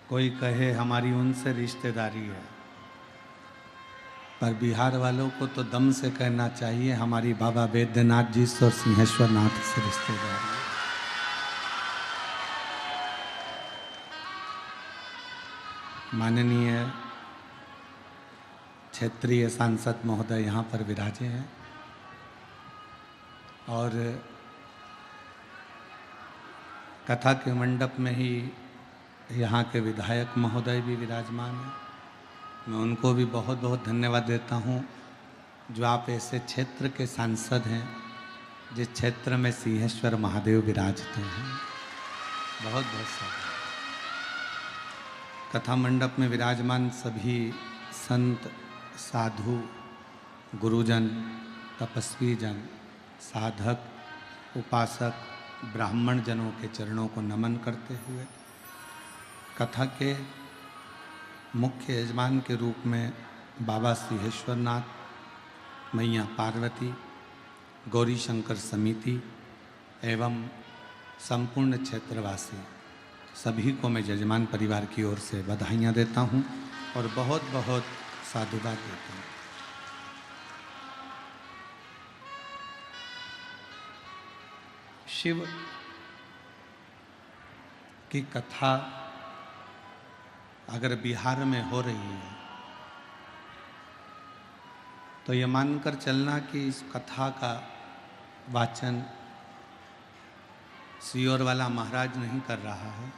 कोई कहे हमारी उनसे रिश्तेदारी है, पर बिहार वालों को तो दम से कहना चाहिए हमारी बाबा वैद्यनाथ जी से और सिंहेश्वर नाथ से रिश्तेदारी है। माननीय क्षेत्रीय सांसद महोदय यहाँ पर विराजे हैं और कथा के मंडप में ही यहाँ के विधायक महोदय भी विराजमान हैं। मैं उनको भी बहुत बहुत धन्यवाद देता हूँ जो आप ऐसे क्षेत्र के सांसद हैं जिस क्षेत्र में सिंहेश्वर महादेव विराजते हैं। बहुत बहुत साधु। कथा मंडप में विराजमान सभी संत, साधु, गुरुजन, तपस्वी जन, साधक, उपासक, ब्राह्मण जनों के चरणों को नमन करते हुए कथा के मुख्य यजमान के रूप में बाबा सिंहेश्वर नाथ, मैया पार्वती, गौरी शंकर समिति एवं संपूर्ण क्षेत्रवासी सभी को मैं यजमान परिवार की ओर से बधाइयाँ देता हूँ और बहुत बहुत साधुवाद देता हूँ। शिव की कथा अगर बिहार में हो रही है तो ये मानकर चलना कि इस कथा का वाचन सियोर वाला महाराज नहीं कर रहा है,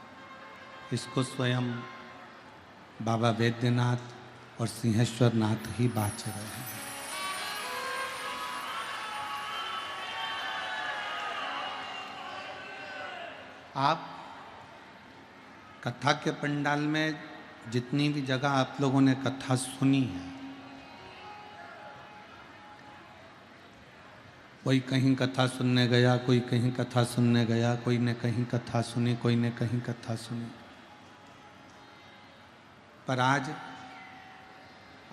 इसको स्वयं बाबा वैद्यनाथ और सिंहेश्वर नाथ ही बाच रहे हैं। आप कथा के पंडाल में जितनी भी जगह आप लोगों ने कथा सुनी है, कोई कहीं कथा सुनने गया, कोई कहीं कथा सुनने गया, कोई ने कहीं कथा सुनी, कोई ने कहीं कथा सुनी, पर आज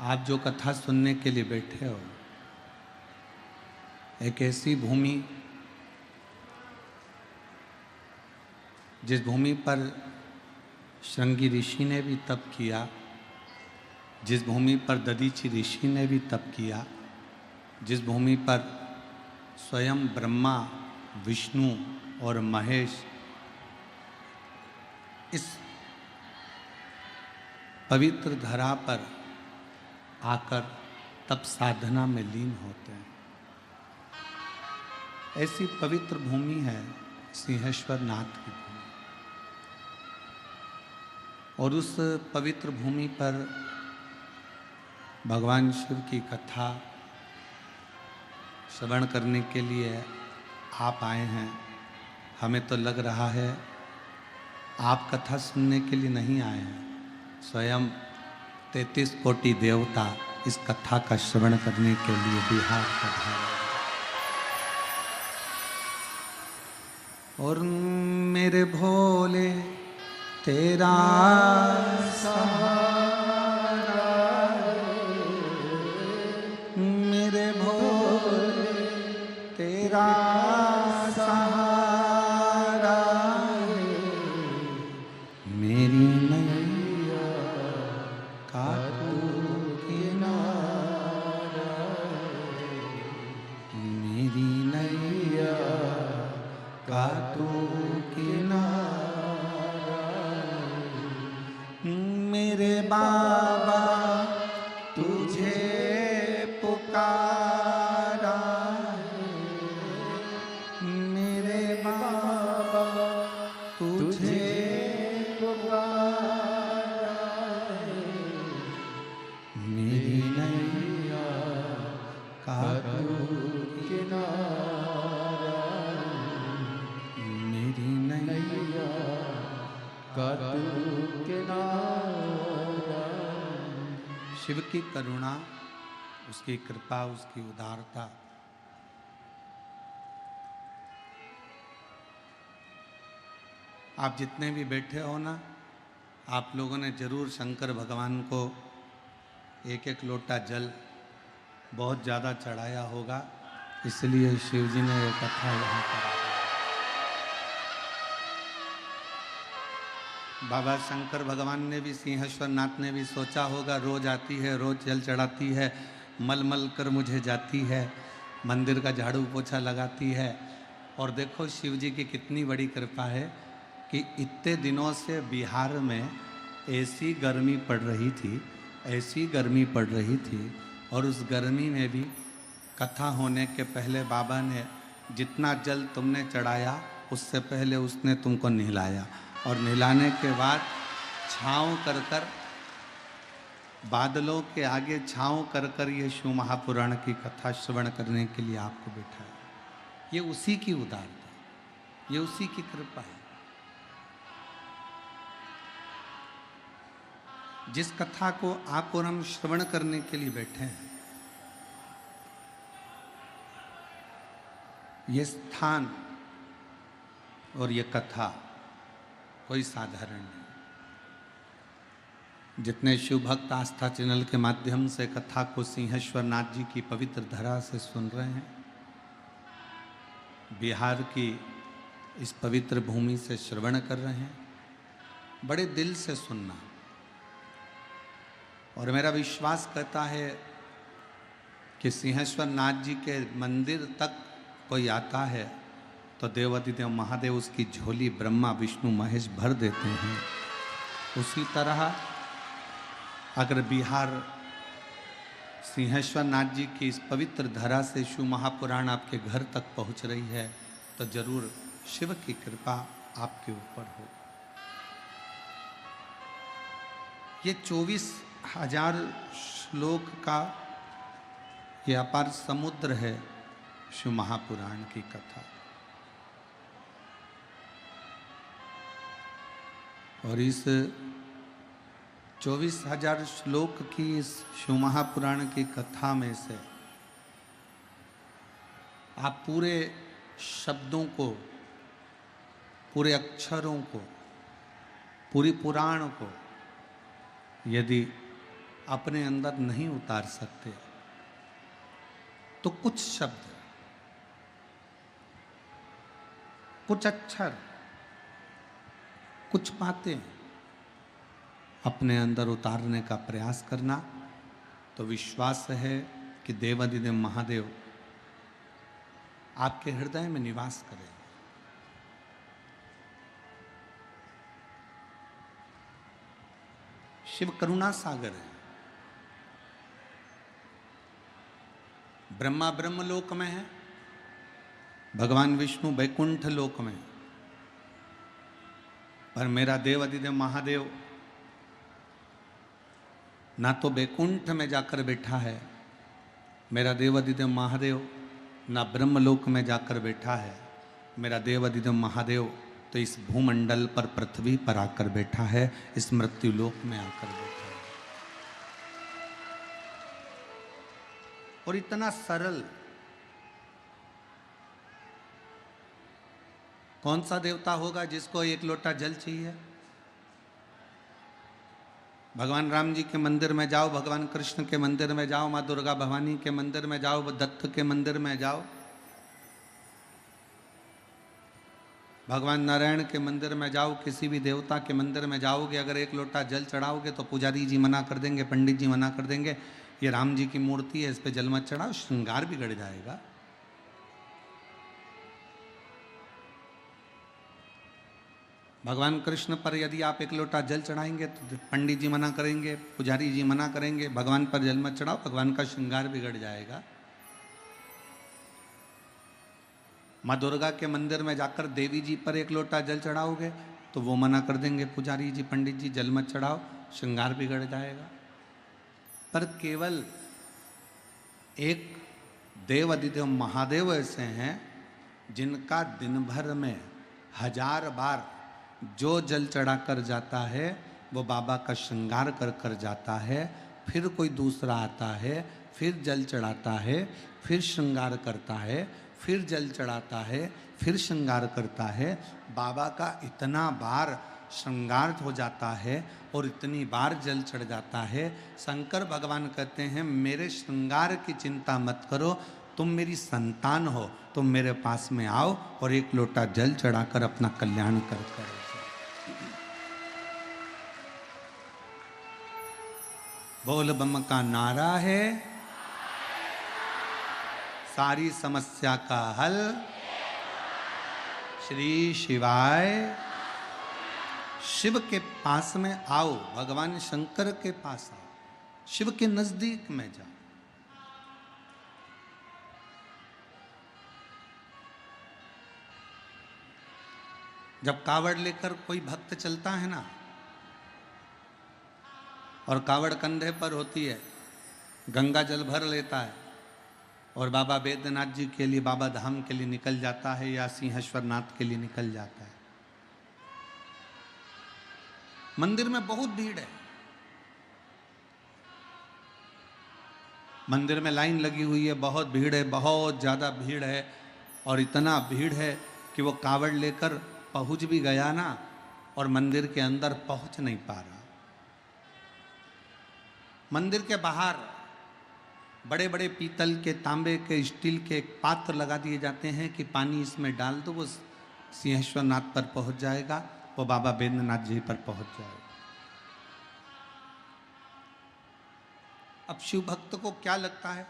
आप जो कथा सुनने के लिए बैठे हो, एक ऐसी भूमि जिस भूमि पर श्रृंगी ऋषि ने भी तप किया, जिस भूमि पर दधीचि ऋषि ने भी तप किया, जिस भूमि पर स्वयं ब्रह्मा, विष्णु और महेश इस पवित्र धरा पर आकर तप साधना में लीन होते हैं, ऐसी पवित्र भूमि है सिंहेश्वर नाथ की भूमि। और उस पवित्र भूमि पर भगवान शिव की कथा श्रवण करने के लिए आप आए हैं। हमें तो लग रहा है आप कथा सुनने के लिए नहीं आए हैं, स्वयं 33 कोटि देवता इस कथा का श्रवण करने के लिए बिहार पधारे। और मेरे भोले तेरा सहारा, मेरे भोले तेरा सहारा, मेरी नैया का तू किनारा, मेरी नैया का तू किनारा, मेरे बाबा तुझे पुकारा है, मेरे बाबा तुझे पुकारा है, मेरी नैया का तू किनारा, मेरी नैया का तू किनारा। शिव की करुणा, उसकी कृपा, उसकी उदारता आप जितने भी बैठे हो ना, आप लोगों ने जरूर शंकर भगवान को एक एक लोटा जल बहुत ज़्यादा चढ़ाया होगा, इसलिए शिव जी ने ये कथा यहाँ पर बाबा शंकर भगवान ने भी, सिंहेश्वर नाथ ने भी सोचा होगा, रोज आती है, रोज जल चढ़ाती है, मल मल कर मुझे जाती है, मंदिर का झाड़ू पोछा लगाती है। और देखो शिव जी की कितनी बड़ी कृपा है कि इतने दिनों से बिहार में ऐसी गर्मी पड़ रही थी, ऐसी गर्मी पड़ रही थी, और उस गर्मी में भी कथा होने के पहले बाबा ने जितना जल तुमने चढ़ाया उससे पहले उसने तुमको नहलाया, और नहलाने के बाद छाँव कर कर, बादलों के आगे छाँव कर कर ये शिव महापुराण की कथा श्रवण करने के लिए आपको बैठाया। ये उसी की उदारता, ये उसी की कृपा है। जिस कथा को आप और हम श्रवण करने के लिए बैठे हैं, ये स्थान और ये कथा कोई साधारण नहीं। जितने शिव भक्त आस्था चैनल के माध्यम से कथा को सिंहेश्वर नाथ जी की पवित्र धरा से सुन रहे हैं, बिहार की इस पवित्र भूमि से श्रवण कर रहे हैं, बड़े दिल से सुनना। और मेरा विश्वास कहता है कि सिंहेश्वर नाथ जी के मंदिर तक कोई आता है तो देवाधिदेव महादेव उसकी झोली ब्रह्मा विष्णु महेश भर देते हैं। उसी तरह अगर बिहार सिंहेश्वर नाथ जी की इस पवित्र धरा से शिव महापुराण आपके घर तक पहुंच रही है तो जरूर शिव की कृपा आपके ऊपर हो। ये 24,000 श्लोक का ये अपार समुद्र है शिव महापुराण की कथा। और इस 24,000 श्लोक की इस शिव महापुराण की कथा में से आप पूरे शब्दों को, पूरे अक्षरों को, पूरी पुराण को यदि अपने अंदर नहीं उतार सकते तो कुछ शब्द, कुछ अक्षर, कुछ बातें अपने अंदर उतारने का प्रयास करना, तो विश्वास है कि देवाधिदेव महादेव आपके हृदय में निवास करें। शिव करुणा सागर है। ब्रह्मा ब्रह्मलोक में है, भगवान विष्णु वैकुंठ लोक में, पर मेरा देवाधिदेव महादेव ना तो वैकुंठ में जाकर बैठा है, मेरा देवाधिदेव महादेव ना ब्रह्मलोक में जाकर बैठा है, मेरा देवाधिदेव महादेव तो इस भूमंडल पर, पृथ्वी पर आकर बैठा है, इस मृत्यु लोक में आकर बैठा है। और इतना सरल, कौन सा देवता होगा जिसको एक लोटा जल चाहिए? भगवान राम जी के मंदिर में जाओ, भगवान कृष्ण के मंदिर में जाओ, माँ दुर्गा भवानी के मंदिर में जाओ, दत्त के मंदिर में जाओ, भगवान नारायण के मंदिर में जाओ, किसी भी देवता के मंदिर में जाओगे, अगर एक लोटा जल चढ़ाओगे तो पुजारी जी मना कर देंगे, पंडित जी मना कर देंगे, ये राम जी की मूर्ति है, इस पे जल मत चढ़ाओ, श्रृंगार बिगड़ जाएगा। भगवान कृष्ण पर यदि आप एक लोटा जल चढ़ाएंगे तो पंडित जी मना करेंगे, पुजारी जी मना करेंगे, भगवान पर जल मत चढ़ाओ, भगवान का श्रृंगार बिगड़ जाएगा। माँ दुर्गा के मंदिर में जाकर देवी जी पर एक लोटा जल चढ़ाओगे तो वो मना कर देंगे, पुजारी जी पंडित जी जल मत चढ़ाओ, श्रृंगार बिगड़ जाएगा। पर केवल एक देवाधिदेव महादेव ऐसे हैं जिनका दिन भर में 1000 बार जो जल चढ़ा कर जाता है वो बाबा का श्रृंगार कर कर जाता है, फिर कोई दूसरा आता है, फिर जल चढ़ाता है, फिर श्रृंगार करता है, फिर जल चढ़ाता है, फिर श्रृंगार करता है। बाबा का इतना बार श्रृंगार हो जाता है और इतनी बार जल चढ़ जाता है। शंकर भगवान कहते हैं मेरे श्रृंगार की चिंता मत करो, तुम मेरी संतान हो, तुम मेरे पास में आओ और एक लोटा जल चढ़ाकर अपना कल्याण कर। बोल बम का नारा है, सारी समस्या का हल श्री शिवाय। शिव के पास में आओ, भगवान शंकर के पास आओ, शिव के नजदीक में जाओ। जब कावड़ लेकर कोई भक्त चलता है ना, और कावड़ कंधे पर होती है, गंगा जल भर लेता है और बाबा बैद्यनाथ जी के लिए, बाबा धाम के लिए निकल जाता है, या सिंहेश्वर नाथ के लिए निकल जाता है। मंदिर में बहुत भीड़ है, मंदिर में लाइन लगी हुई है, बहुत भीड़ है, बहुत ज़्यादा भीड़ है। और इतना भीड़ है कि वो कावड़ लेकर पहुंच भी गया ना, और मंदिर के अंदर पहुंच नहीं पा रहा। मंदिर के बाहर बड़े बड़े पीतल के, तांबे के, स्टील के पात्र लगा दिए जाते हैं कि पानी इसमें डाल दो, वो सिंहेश्वर नाथ पर पहुंच जाएगा, वो बाबा बैद्यनाथ जी पर पहुंच जाएगा। अब शिव भक्त को क्या लगता है,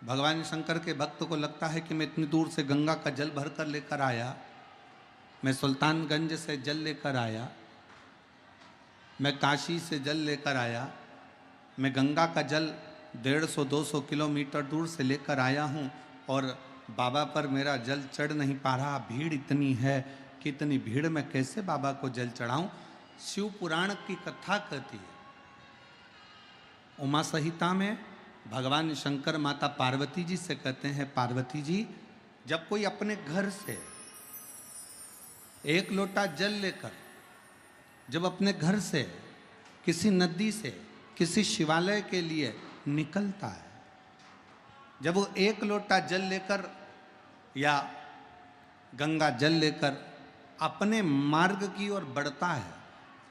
भगवान शंकर के भक्त को लगता है कि मैं इतनी दूर से गंगा का जल भरकर लेकर आया, मैं सुल्तानगंज से जल लेकर आया, मैं काशी से जल लेकर आया, मैं गंगा का जल 150-200 किलोमीटर दूर से लेकर आया हूँ, और बाबा पर मेरा जल चढ़ नहीं पा रहा, भीड़ इतनी है कि इतनी भीड़ में कैसे बाबा को जल चढ़ाऊँ। शिव पुराण की कथा कहती है, उमा संहिता में भगवान शंकर माता पार्वती जी से कहते हैं, पार्वती जी, जब कोई अपने घर से एक लोटा जल लेकर, जब अपने घर से किसी नदी से, किसी शिवालय के लिए निकलता है, जब वो एक लोटा जल लेकर या गंगा जल लेकर अपने मार्ग की ओर बढ़ता है,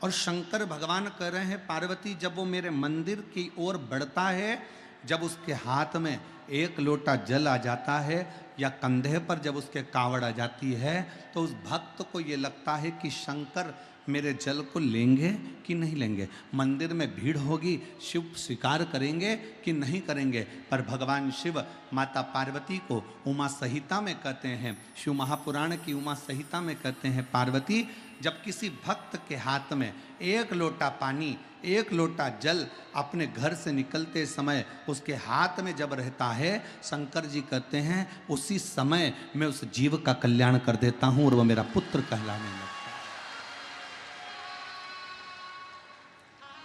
और शंकर भगवान कह रहे हैं, पार्वती, जब वो मेरे मंदिर की ओर बढ़ता है, जब उसके हाथ में एक लोटा जल आ जाता है, या कंधे पर जब उसके कावड़ आ जाती है, तो उस भक्त को ये लगता है कि शंकर मेरे जल को लेंगे कि नहीं लेंगे, मंदिर में भीड़ होगी, शिव स्वीकार करेंगे कि नहीं करेंगे। पर भगवान शिव माता पार्वती को उमा संहिता में कहते हैं, शिव महापुराण की उमा संहिता में कहते हैं, पार्वती, जब किसी भक्त के हाथ में एक लोटा पानी, एक लोटा जल अपने घर से निकलते समय उसके हाथ में जब रहता है, शंकर जी कहते हैं, उसी समय मैं उस जीव का कल्याण कर देता हूं और वह मेरा पुत्र कहलाने लगता है।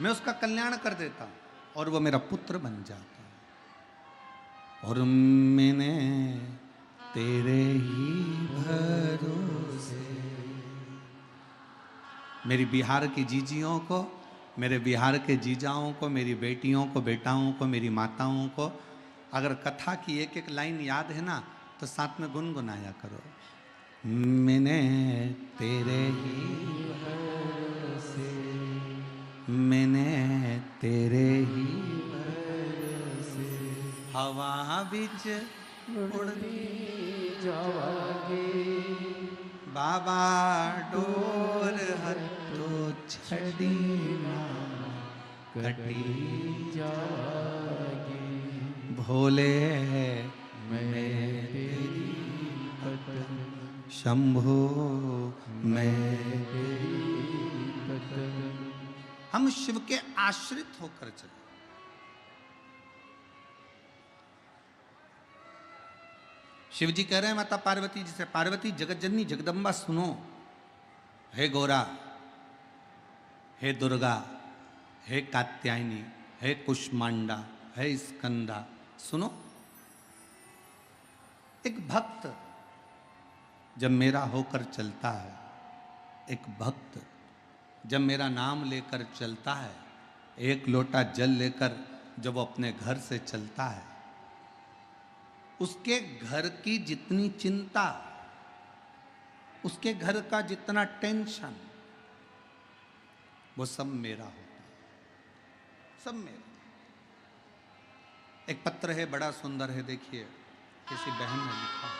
मैं उसका कल्याण कर देता हूं और वह मेरा पुत्र बन जाता है। और मैंने तेरे ही भरोसे, मेरी बिहार की जीजियों को, मेरे बिहार के जीजाओं को, मेरी बेटियों को, बेटाओं को, मेरी माताओं को, अगर कथा की एक एक लाइन याद है ना, तो साथ में गुनगुनाया करो। मैंने तेरे ही भरोसे, मैंने तेरे ही भरोसे, हवा बिच उड़ती जावागे, बाबा डोर हत्तो छड़ी ना कटी जागे, भोले मैं तेरी पतन, शंभो मैं तेरी पतन। हम शिव के आश्रित होकर चले। शिव जी कह रहे हैं माता पार्वती जी से, पार्वती, जगत जननी जगदम्बा सुनो, हे गौरा, हे दुर्गा, हे कात्यायनी, हे कुष्मांडा, हे स्कंदा, सुनो, एक भक्त जब मेरा होकर चलता है, एक भक्त जब मेरा नाम लेकर चलता है, एक लोटा जल लेकर जब वो अपने घर से चलता है, उसके घर की जितनी चिंता, उसके घर का जितना टेंशन, वो सब मेरा होता है, सब मेरा। एक पत्र है, बड़ा सुंदर है, देखिए, किसी बहन ने लिखा है,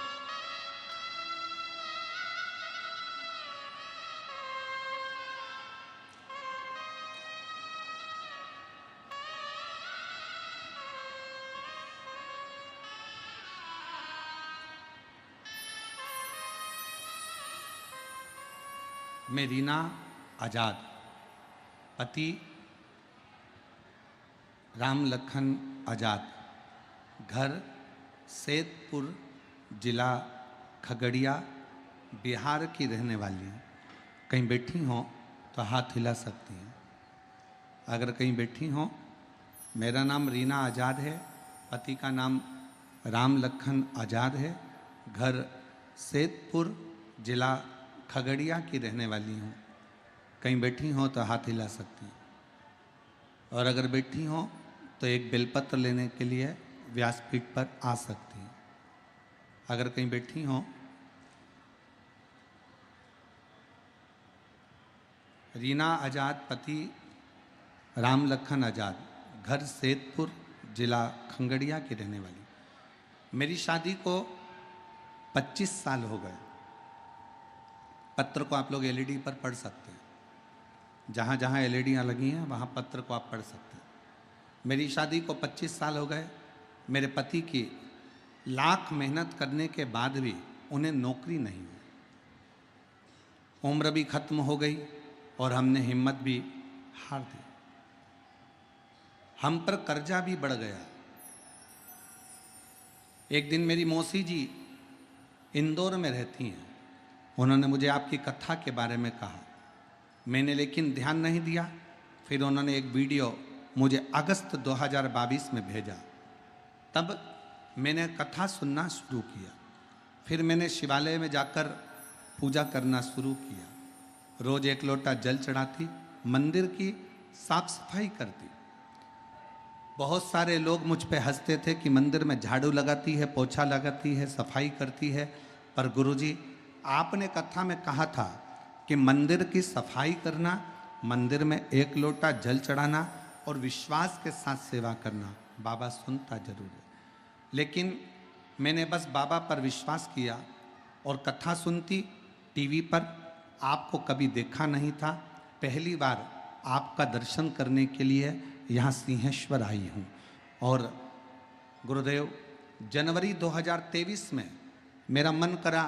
मैं रीना आजाद, पति राम लखन आजाद, घर सैदपुर, जिला खगड़िया, बिहार की रहने वाली हूँ। कहीं बैठी हों तो हाथ हिला सकती हैं। अगर कहीं बैठी हों, मेरा नाम रीना आजाद है, पति का नाम राम लखन आजाद है, घर सैदपुर, जिला खगड़िया की रहने वाली हूँ। कहीं बैठी हों तो हाथ हिला सकती हैं। और अगर बैठी हों तो एक बेलपत्र लेने के लिए व्यासपीठ पर आ सकती हैं। अगर कहीं बैठी हों, रीना आजाद, पति राम लखन आजाद, घर सैदपुर, जिला खगड़िया की रहने वाली। मेरी शादी को 25 साल हो गए। पत्र को आप लोग एलईडी पर पढ़ सकते हैं, जहाँ जहाँ एलईडियाँ लगी हैं वहाँ पत्र को आप पढ़ सकते हैं। मेरी शादी को 25 साल हो गए। मेरे पति की लाख मेहनत करने के बाद भी उन्हें नौकरी नहीं हुई। उम्र भी खत्म हो गई और हमने हिम्मत भी हार दी। हम पर कर्जा भी बढ़ गया। एक दिन मेरी मौसी जी इंदौर में रहती हैं, उन्होंने मुझे आपकी कथा के बारे में कहा। मैंने लेकिन ध्यान नहीं दिया। फिर उन्होंने एक वीडियो मुझे अगस्त 2022 में भेजा। तब मैंने कथा सुनना शुरू किया। फिर मैंने शिवालय में जाकर पूजा करना शुरू किया। रोज एक लोटा जल चढ़ाती, मंदिर की साफ सफाई करती। बहुत सारे लोग मुझ पे हंसते थे कि मंदिर में झाड़ू लगाती है, पोछा लगाती है, सफाई करती है। पर गुरुजी, आपने कथा में कहा था कि मंदिर की सफाई करना, मंदिर में एक लोटा जल चढ़ाना और विश्वास के साथ सेवा करना, बाबा सुनता जरूर है। लेकिन मैंने बस बाबा पर विश्वास किया और कथा सुनती। टीवी पर आपको कभी देखा नहीं था। पहली बार आपका दर्शन करने के लिए यहाँ सिंहेश्वर आई हूँ। और गुरुदेव, जनवरी 2023 में मेरा मन करा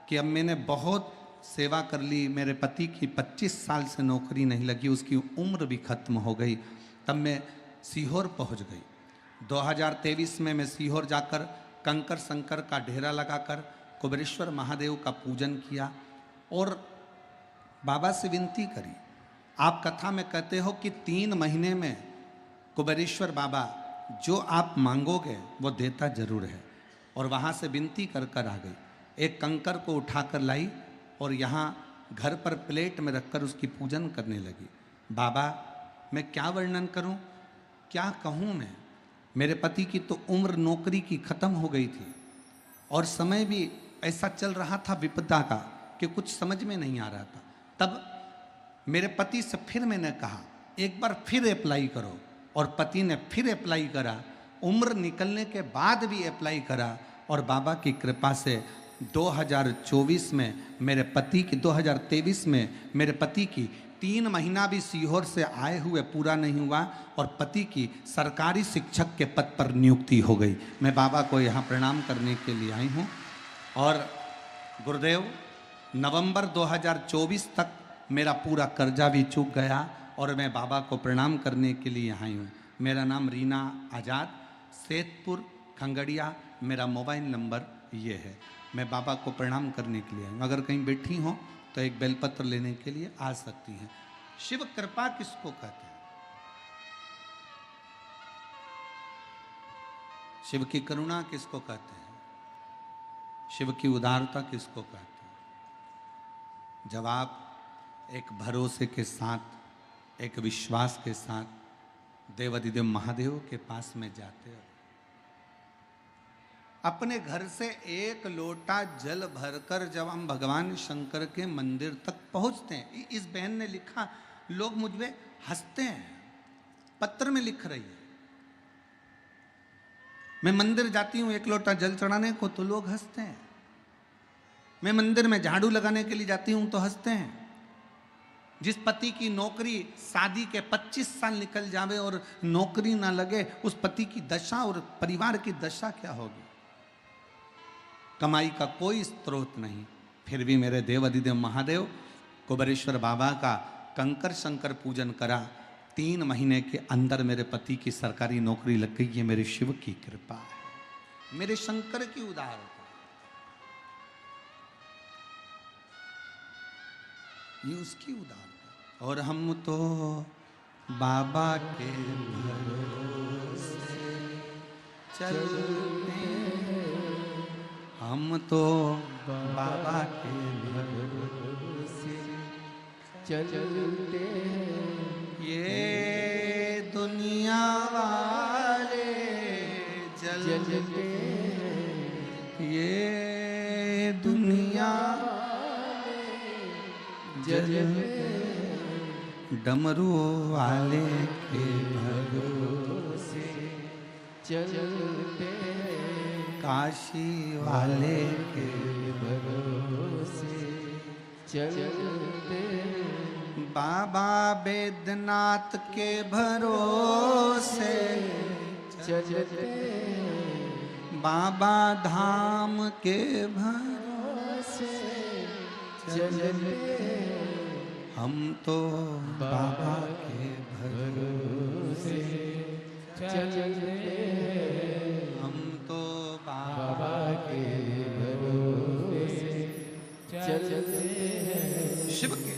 कि अब मैंने बहुत सेवा कर ली, मेरे पति की 25 साल से नौकरी नहीं लगी, उसकी उम्र भी खत्म हो गई। तब मैं सीहोर पहुँच गई। 2023 में मैं सीहोर जाकर कंकर शंकर का ढेरा लगाकर कुबेरेश्वर महादेव का पूजन किया और बाबा से विनती करी। आप कथा में कहते हो कि 3 महीने में कुबेरेश्वर बाबा जो आप मांगोगे वो देता जरूर है। और वहाँ से विनती कर कर आ गई। एक कंकर को उठाकर लाई और यहाँ घर पर प्लेट में रखकर उसकी पूजन करने लगी। बाबा, मैं क्या वर्णन करूं, क्या कहूं मैं। मेरे पति की तो उम्र नौकरी की खत्म हो गई थी और समय भी ऐसा चल रहा था विपदा का कि कुछ समझ में नहीं आ रहा था। तब मेरे पति से फिर मैंने कहा एक बार फिर अप्लाई करो, और पति ने फिर अप्लाई करा। उम्र निकलने के बाद भी अप्लाई करा और बाबा की कृपा से 2024 में मेरे पति की 2023 में मेरे पति की 3 महीना भी सीहोर से आए हुए पूरा नहीं हुआ और पति की सरकारी शिक्षक के पद पर नियुक्ति हो गई। मैं बाबा को यहाँ प्रणाम करने के लिए आई हूँ। और गुरुदेव, नवंबर 2024 तक मेरा पूरा कर्जा भी चूक गया और मैं बाबा को प्रणाम करने के लिए आई हूँ। मेरा नाम रीना आजाद, सैदपुर, खगड़िया, मेरा मोबाइल नंबर ये है। मैं बाबा को प्रणाम करने के लिए आई हूँ। अगर कहीं बैठी हों तो एक बेलपत्र लेने के लिए आ सकती हैं। शिव कृपा किसको कहते हैं? शिव की करुणा किसको कहते हैं? शिव की उदारता किसको कहते हैं? जब आप एक भरोसे के साथ, एक विश्वास के साथ देवाधिदेव महादेव के पास में जाते हो, अपने घर से एक लोटा जल भरकर जब हम भगवान शंकर के मंदिर तक पहुंचते हैं। इस बहन ने लिखा, लोग मुझ पे हंसते हैं, पत्र में लिख रही है। मैं मंदिर जाती हूं एक लोटा जल चढ़ाने को तो लोग हंसते हैं। मैं मंदिर में झाड़ू लगाने के लिए जाती हूं तो हंसते हैं। जिस पति की नौकरी शादी के 25 साल निकल जावे और नौकरी ना लगे, उस पति की दशा और परिवार की दशा क्या होगी? कमाई का कोई स्रोत नहीं, फिर भी मेरे देव अधिदेव महादेव कुबेरेश्वर बाबा का कंकर शंकर पूजन करा, 3 महीने के अंदर मेरे पति की सरकारी नौकरी लग गई। ये मेरे शिव की कृपा है, मेरे शंकर की उदारता, ये उसकी उदारता। और हम तो बाबा के भरोसे चलते हैं, हम तो बाबा के भरोसे चलते हैं। ये दुनिया वाले जलते हैं, ये दुनिया जलते हैं, डमरू वाले के भरोसे चलते हैं, काशी वाले के भरोसे चलते हैं, बाबा बैद्यनाथ के भरोसे चलते हैं, बाबा धाम के भरोसे चलते हैं, हम तो बाबा के भरोसे चलते हैं, हम तो बाबा के भरोसे चलते हैं। शिव के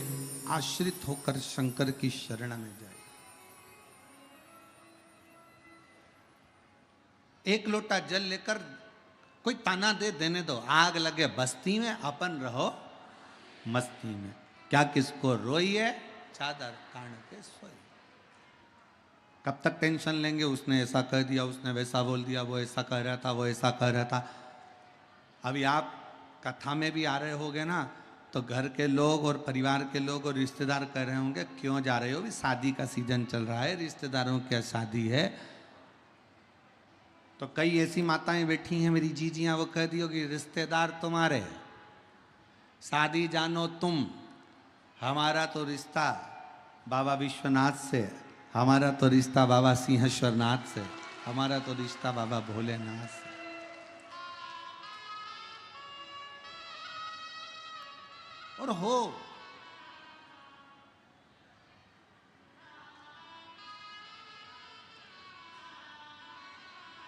आश्रित होकर शंकर की शरण में जाए। एक लोटा जल लेकर कोई ताना दे देने दो, आग लगे बस्ती में, अपन रहो मस्ती में। क्या किसको रोइए, चादर तान के सोइए। कब तक टेंशन लेंगे, उसने ऐसा कह दिया, उसने वैसा बोल दिया, वो ऐसा कह रहा था, वो ऐसा कह रहा था। अभी आप कथा में भी आ रहे होगे ना, तो घर के लोग और परिवार के लोग और रिश्तेदार कह रहे होंगे क्यों जा रहे हो, भी शादी का सीजन चल रहा है, रिश्तेदारों की शादी है। तो कई ऐसी माताएं बैठी हैं मेरी जीजियां, वो कह दी होगी रिश्तेदार तुम्हारे, शादी जानो तुम, हमारा तो रिश्ता बाबा विश्वनाथ से, हमारा तो रिश्ता बाबा सिंहेश्वर नाथ से, हमारा तो रिश्ता बाबा भोलेनाथ से। और हो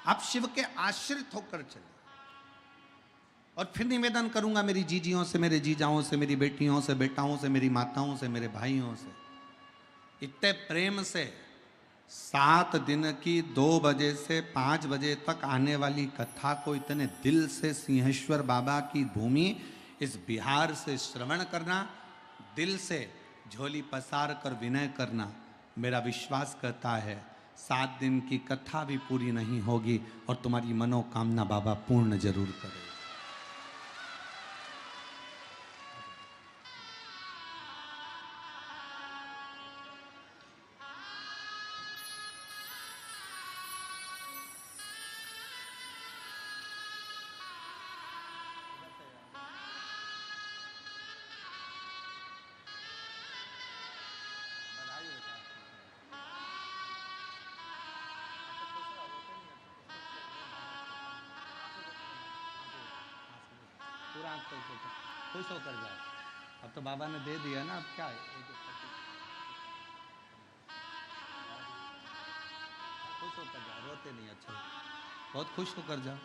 आप शिव के आश्रित होकर चले। और फिर निवेदन करूंगा मेरी जीजियों से, मेरे जीजाओं से, मेरी बेटियों से, बेटाओं से, मेरी माताओं से, मेरे भाइयों से, इतने प्रेम से 7 दिन की 2 बजे से 5 बजे तक आने वाली कथा को इतने दिल से सिंहेश्वर बाबा की भूमि इस बिहार से श्रवण करना, दिल से झोली पसार कर विनय करना, मेरा विश्वास करता है 7 दिन की कथा भी पूरी नहीं होगी और तुम्हारी मनोकामना बाबा पूर्ण जरूर करेगा। खुश होकर जाओ, अब तो बाबा ने दे दिया ना, अब क्या है, खुश होकर जाओ, रोते नहीं, अच्छा बहुत खुश होकर जाओ।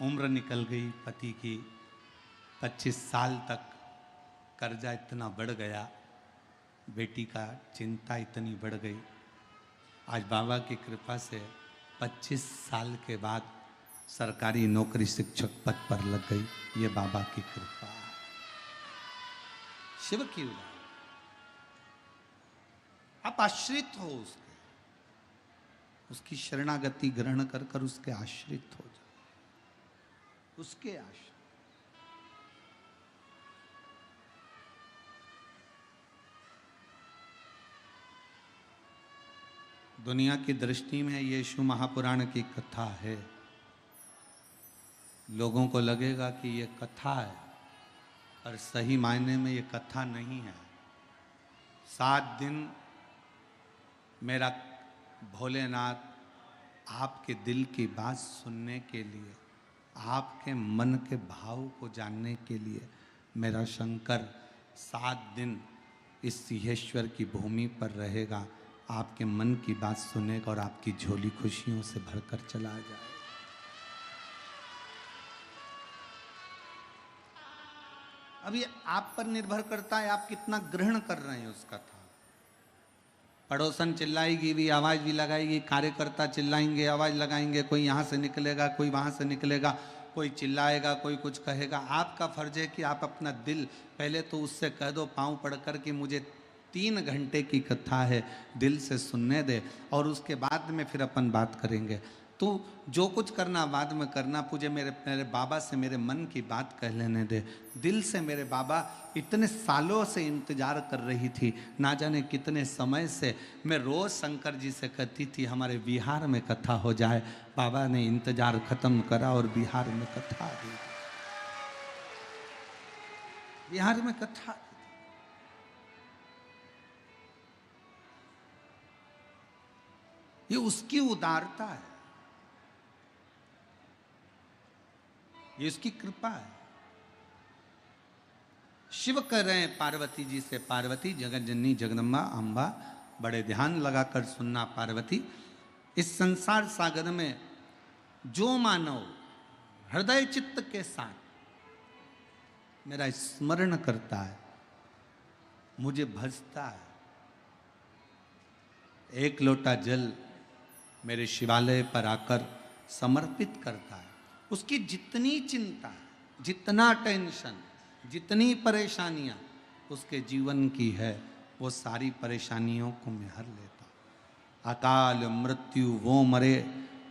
उम्र निकल गई पति की, 25 साल तक कर्जा इतना बढ़ गया, बेटी का चिंता इतनी बढ़ गई। आज बाबा की कृपा से 25 साल के बाद सरकारी नौकरी शिक्षक पद पर लग गई, ये बाबा की कृपा है, शिव की उदाहरण। आप आश्रित हो उसके, उसकी शरणागति ग्रहण कर कर उसके आश्रित हो जाओ, उसके आश्रित। दुनिया की दृष्टि में यीशु महापुराण की कथा है। लोगों को लगेगा कि ये कथा है, पर सही मायने में ये कथा नहीं है। 7 दिन मेरा भोलेनाथ आपके दिल की बात सुनने के लिए, आपके मन के भाव को जानने के लिए मेरा शंकर 7 दिन इस सिंहेश्वर की भूमि पर रहेगा, आपके मन की बात सुनेगा और आपकी झोली खुशियों से भरकर चला जाए। अब ये आप पर निर्भर करता है, आप कितना ग्रहण कर रहे हैं उस कथा। पड़ोसन चिल्लाएगी भी, आवाज भी लगाएगी, कार्यकर्ता चिल्लाएंगे, आवाज लगाएंगे, कोई यहाँ से निकलेगा, कोई वहाँ से निकलेगा, कोई चिल्लाएगा, कोई कुछ कहेगा। आपका फर्ज है कि आप अपना दिल पहले तो उससे कह दो पांव पड़कर कि मुझे 3 घंटे की कथा है, दिल से सुनने दे, और उसके बाद में फिर अपन बात करेंगे। तो जो कुछ करना बाद में करना, मुझे मेरे बाबा से मेरे मन की बात कह लेने दे। दिल से मेरे बाबा इतने सालों से इंतजार कर रही थी, ना जाने कितने समय से मैं रोज शंकर जी से कहती थी हमारे बिहार में कथा हो जाए। बाबा ने इंतजार खत्म करा और बिहार में कथा दी। बिहार में कथा, ये उसकी उदारता है, ये उसकी कृपा है। शिव कह रहे हैं पार्वती जी से, पार्वती जगत जननी जगदम्बा अम्बा, बड़े ध्यान लगाकर सुनना पार्वती, इस संसार सागर में जो मानव हृदय चित्त के साथ मेरा स्मरण करता है, मुझे भजता है, एक लोटा जल मेरे शिवालय पर आकर समर्पित करता है, उसकी जितनी चिंता, जितना टेंशन, जितनी परेशानियां उसके जीवन की है, वो सारी परेशानियों को मैं हर लेता हूं। अकाल मृत्यु वो मरे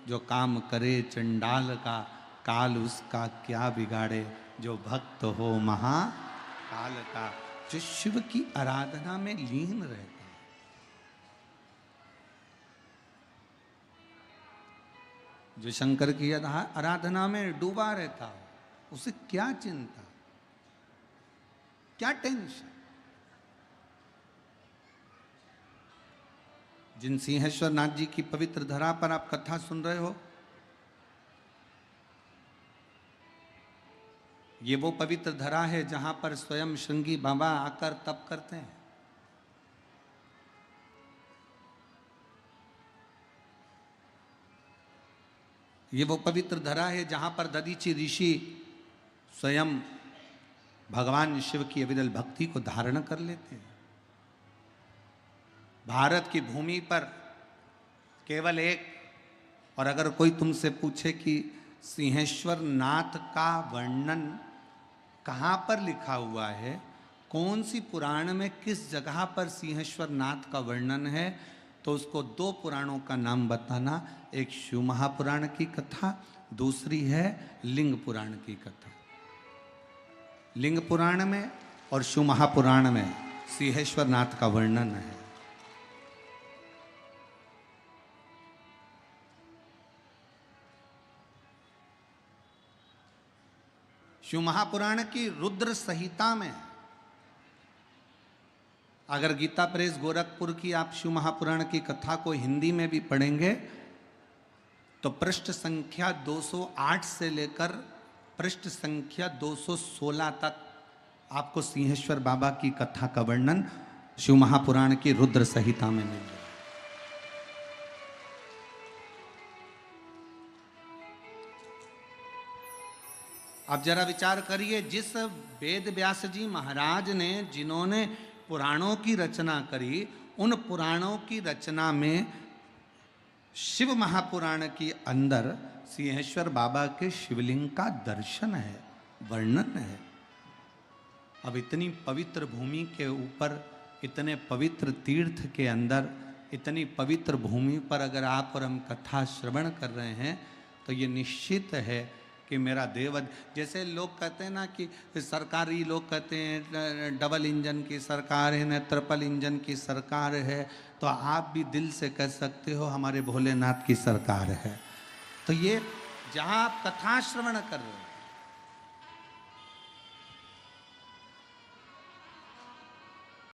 जो काम करे चंडाल का, काल उसका क्या बिगाड़े जो भक्त हो महाकाल का। जो शिव की आराधना में लीन रहता है, जो शंकर की आराधना में डूबा रहता हो, उसे क्या चिंता, क्या टेंशन। जिन सिंहेश्वर नाथ जी की पवित्र धरा पर आप कथा सुन रहे हो, ये वो पवित्र धरा है जहां पर स्वयं श्रृंगी बाबा आकर तप करते हैं। ये वो पवित्र धरा है जहां पर दधीचि ऋषि स्वयं भगवान शिव की अविरल भक्ति को धारण कर लेते हैं। भारत की भूमि पर केवल एक, और अगर कोई तुमसे पूछे कि सिंहेश्वर नाथ का वर्णन कहाँ पर लिखा हुआ है, कौन सी पुराण में किस जगह पर सिंहेश्वर नाथ का वर्णन है, तो उसको 2 पुराणों का नाम बताना। एक शिव महापुराण की कथा, दूसरी है लिंग पुराण की कथा। लिंग पुराण में और शिव महापुराण में सिंहेश्वर नाथ का वर्णन है। शिव महापुराण की रुद्र संहिता में, अगर गीता प्रेस गोरखपुर की आप शिव महापुराण की कथा को हिंदी में भी पढ़ेंगे तो पृष्ठ संख्या 208 से लेकर पृष्ठ संख्या 216 तक आपको सिंहेश्वर बाबा की कथा का वर्णन शिव महापुराण की रुद्र संहिता में मिल जाए। अब जरा विचार करिए, जिस वेद व्यास जी महाराज ने, जिन्होंने पुराणों की रचना करी, उन पुराणों की रचना में शिव महापुराण के अंदर सिंहेश्वर बाबा के शिवलिंग का दर्शन है, वर्णन है। अब इतनी पवित्र भूमि के ऊपर, इतने पवित्र तीर्थ के अंदर, इतनी पवित्र भूमि पर अगर आप और हम कथा श्रवण कर रहे हैं तो ये निश्चित है कि मेरा देव, जैसे लोग कहते हैं ना कि सरकारी लोग कहते हैं डबल इंजन की सरकार है न ट्रिपल इंजन की सरकार है, तो आप भी दिल से कह सकते हो हमारे भोलेनाथ की सरकार है। तो ये जहाँ आप कथा श्रवण कर रहे हो,